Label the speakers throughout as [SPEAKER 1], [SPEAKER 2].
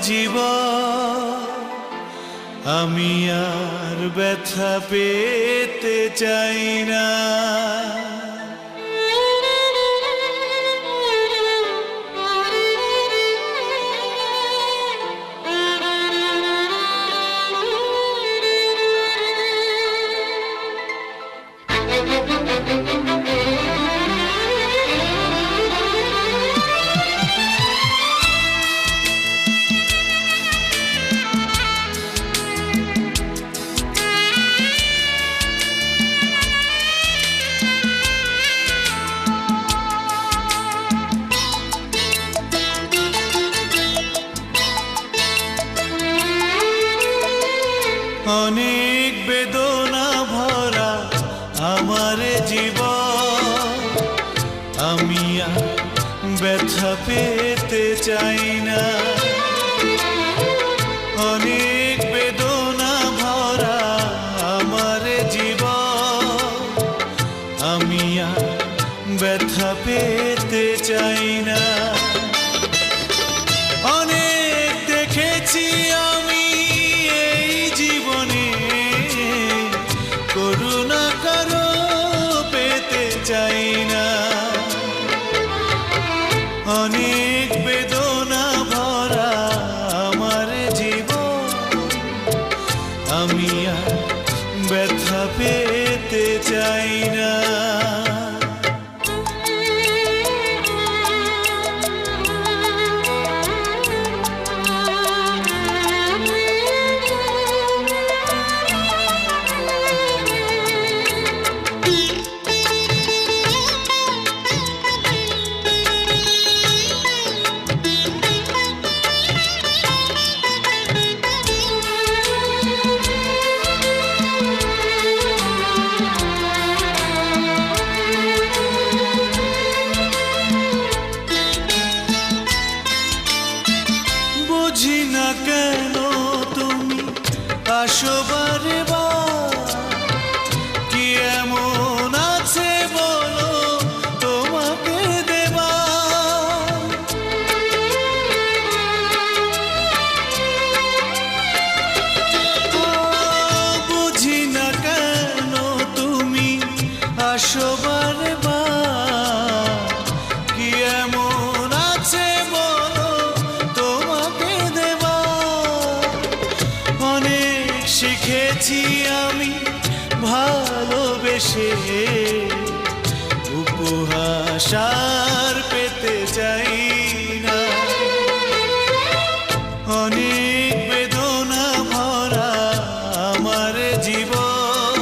[SPEAKER 1] জীবন আমি আর ব্যথা পেতে চাই না। অনেক বেদনা ভরা আমার জীবন আমি আর ব্যথা পেতে চাই না। অনেক বেদনা ভরা আমার জীবন আমি আর ব্যথা পেতে চাই না। অনেক দেখেছি আমি এই জীবনে, করুণা কারো পেতে চাই না। অনেক বেদনা ভরা আমার জীবন আমি আর ব্যথা পেতে চাই না। বুঝি না কেন তুমি আসো বারে বার, কি এমন আছে বলো তোমাকে দেবা। বুঝি না কেন তুমি আসো বারে বার, কি এমন আছে বলো তোমাকে দেবা। অনেক শিখেছি আমি ভালোবেসে, উপহাস আর পেতে চাই না। অনেক বেদনা ভরা আমার জীবন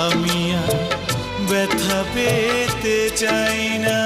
[SPEAKER 1] আমি আর ব্যথা পেতে চাই না।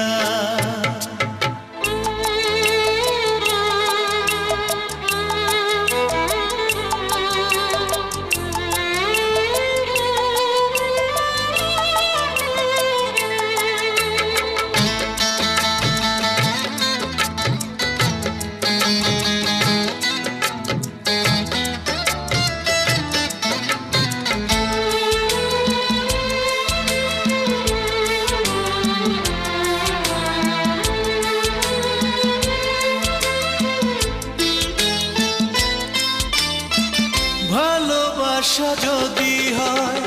[SPEAKER 1] ভালোবাসা যদি হয়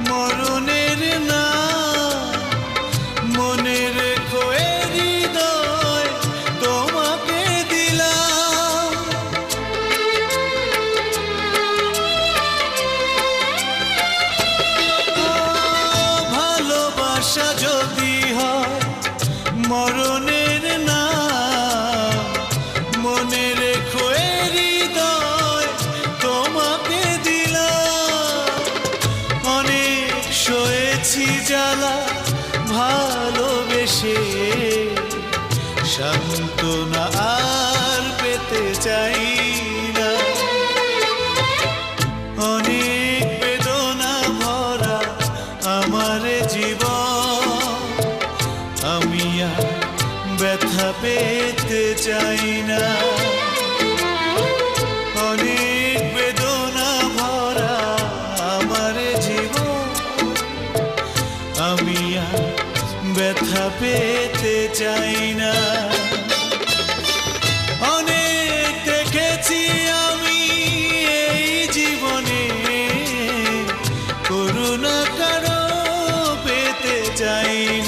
[SPEAKER 1] মরণের না, মনে রেখো এ হৃদয় তোমাকে দিলাম। ভালোবাসা যদি হয় মরণের না, মনে রেখো এ হৃদয় তোমাকে দিলাম। অনেক সয়েছি জ্বালা ভালোবেসে, সান্ত্বনা আর পেতে চাই না। অনেক বেদনা ভরা আমার জীবন আমি আর ব্যথা পেতে চাই না। অনেক বেদনা ভরা আমার জীবন আমি আর ব্যথা পেতে চাই না। অনেক চাই